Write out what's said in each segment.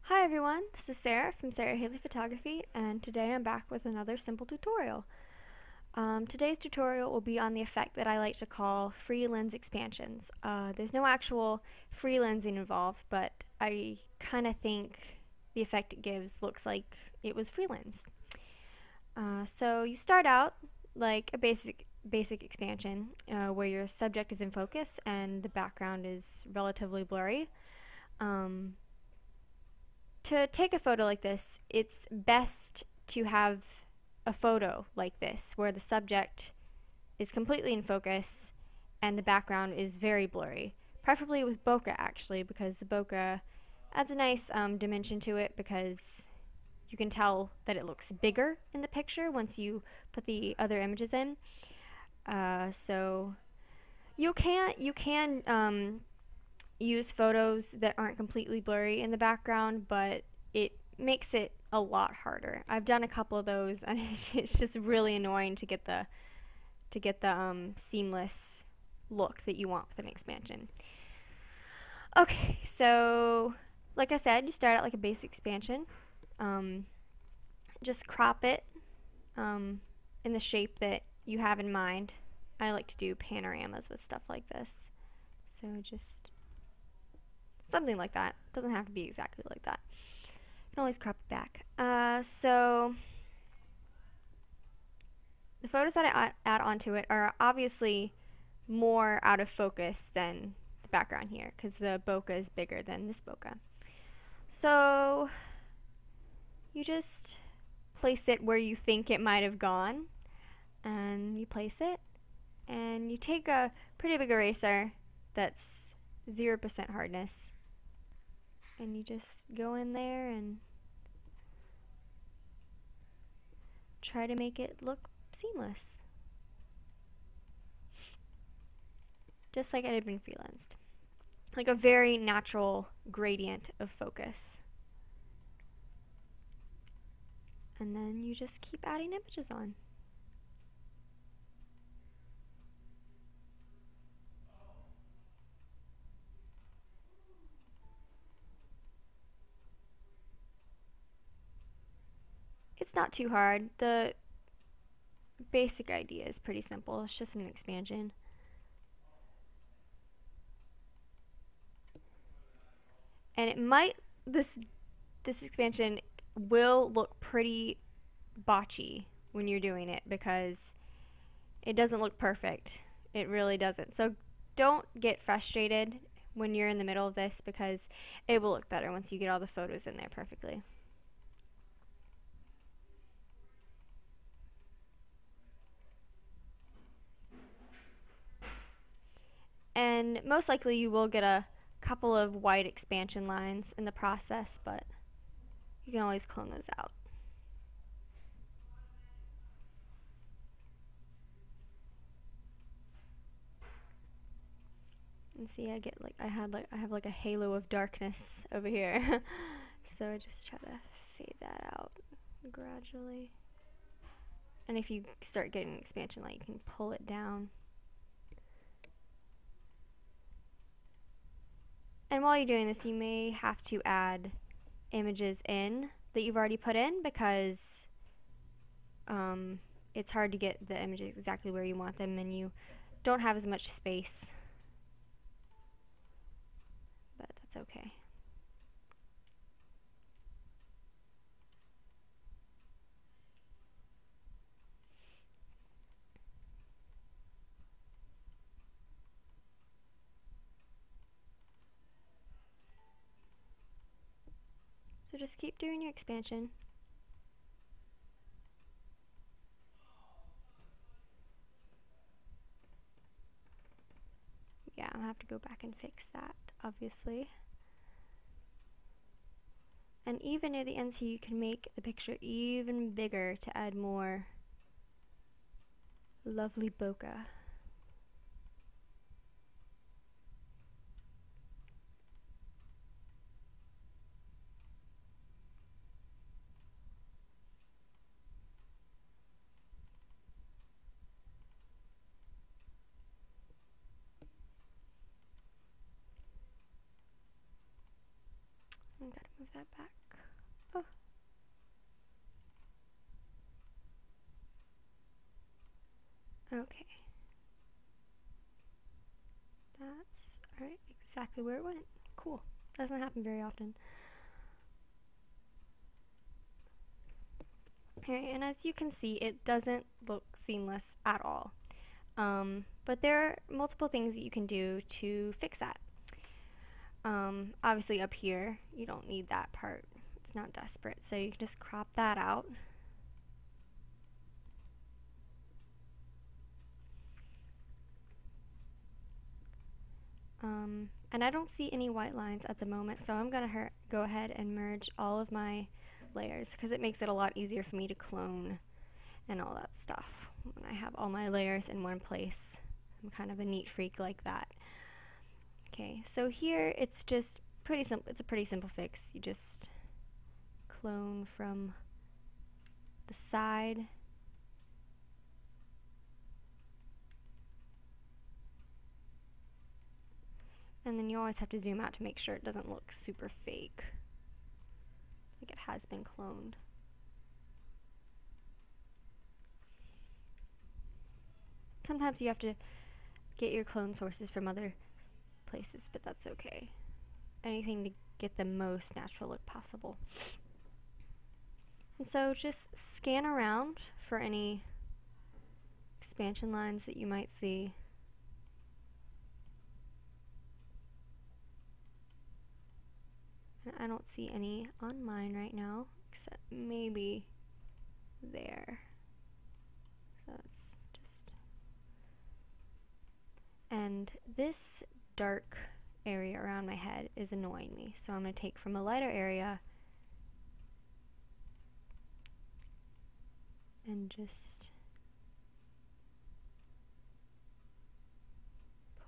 Hi everyone, this is Sarah from Sarah Haley Photography, and today I'm back with another simple tutorial. Today's tutorial will be on the effect that I like to call free lens expansions. There's no actual free lensing involved, but I kind of think the effect it gives looks like it was free lensed. So you start out like a basic expansion where your subject is in focus and the background is relatively blurry. To take a photo like this, it's best to have a photo like this where the subject is completely in focus and the background is very blurry, preferably with bokeh actually, because the bokeh adds a nice dimension to it, because you can tell that it looks bigger in the picture once you put the other images in. So you can use photos that aren't completely blurry in the background, but it makes it a lot harder. I've done a couple of those, and it's just really annoying to get the seamless look that you want with an expansion. Okay, so like I said, you start out like a basic expansion. Just crop it in the shape that you have in mind. I like to do panoramas with stuff like this, so just something like that. Doesn't have to be exactly like that. You can always crop it back. So the photos that I add onto it are obviously more out of focus than the background here, because the bokeh is bigger than this bokeh. So you just place it where you think it might have gone, and you place it, and you take a pretty big eraser that's 0% hardness, and you just go in there and try to make it look seamless, just like it had been freelanced, like a very natural gradient of focus. And then you just keep adding images on. It's not too hard. The basic idea is pretty simple. It's just an expansion. And it might, this expansion will look pretty botchy when you're doing it, because it doesn't look perfect. It really doesn't. So don't get frustrated when you're in the middle of this, because it will look better once you get all the photos in there perfectly. And most likely you will get a couple of white expansion lines in the process, but you can always clone those out. And see, I have like a halo of darkness over here. So I just try to fade that out gradually. And if you start getting an expansion light, you can pull it down. And while you're doing this, you may have to add images in that you've already put in, because it's hard to get the images exactly where you want them, and you don't have as much space. But that's okay. So just keep doing your expansion. Yeah, I'll have to go back and fix that, obviously. And even near the ends here, you can make the picture even bigger to add more lovely bokeh. I've got to Move that back. Oh. Okay. That's alright, exactly where it went. Cool. Doesn't happen very often. Okay, and as you can see, it doesn't look seamless at all. But there are multiple things that you can do to fix that. Obviously up here, you don't need that part. It's not desperate, so you can just crop that out. And I don't see any white lines at the moment, so I'm gonna go ahead and merge all of my layers because it makes it a lot easier for me to clone and all that stuff when I have all my layers in one place. I'm kind of a neat freak like that. Okay, so here it's just pretty simple. It's a pretty simple fix. You just clone from the side. And then you always have to zoom out to make sure it doesn't look super fake, like it has been cloned. Sometimes you have to get your clone sources from other places, but that's okay. Anything to get the most natural look possible. And so just scan around for any expansion lines that you might see. And I don't see any on mine right now, except maybe there. So it's just... And this dark area around my head is annoying me, so I'm going to take from a lighter area and just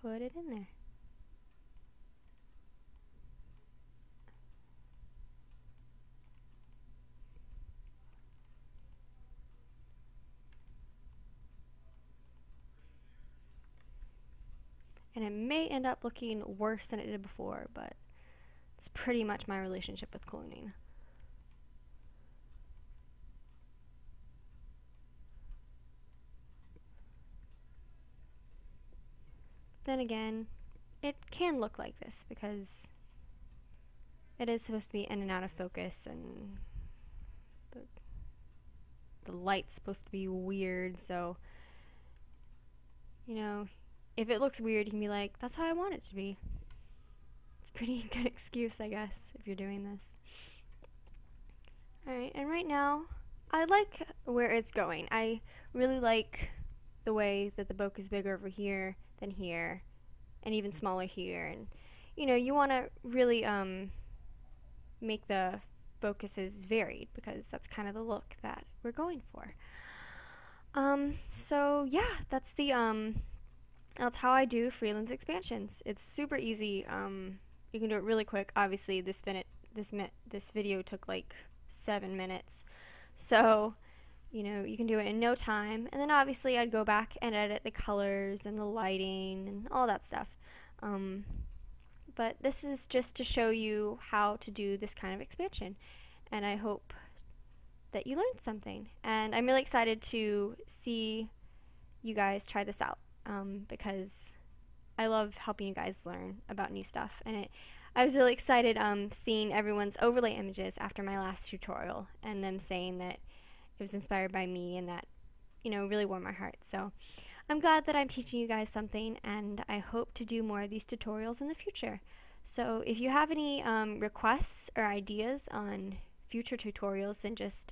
put it in there. And it may end up looking worse than it did before, but it's pretty much my relationship with cloning. Then again, it can look like this because it is supposed to be in and out of focus, and the light's supposed to be weird, so, you know, if it looks weird, you can be like, that's how I want it to be. It's a pretty good excuse, I guess, if you're doing this. Alright, and right now, I like where it's going. I really like the way that the bokeh is bigger over here than here, and even smaller here. And, you know, you want to really make the focuses varied, because that's kind of the look that we're going for. So yeah, that's how I do Freelands expansions. It's super easy. You can do it really quick. Obviously, this video took like 7 minutes, so you know you can do it in no time. And then obviously I'd go back and edit the colors and the lighting and all that stuff. But this is just to show you how to do this kind of expansion, and I hope that you learned something. And I'm really excited to see you guys try this out, because I love helping you guys learn about new stuff. And I was really excited seeing everyone's overlay images after my last tutorial, and them saying that it was inspired by me, and that, you know, really warmed my heart. So I'm glad that I'm teaching you guys something, and I hope to do more of these tutorials in the future. So if you have any requests or ideas on future tutorials, then just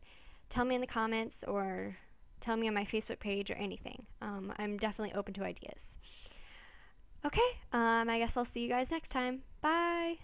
tell me in the comments or tell me on my Facebook page or anything. I'm definitely open to ideas. Okay, I guess I'll see you guys next time. Bye!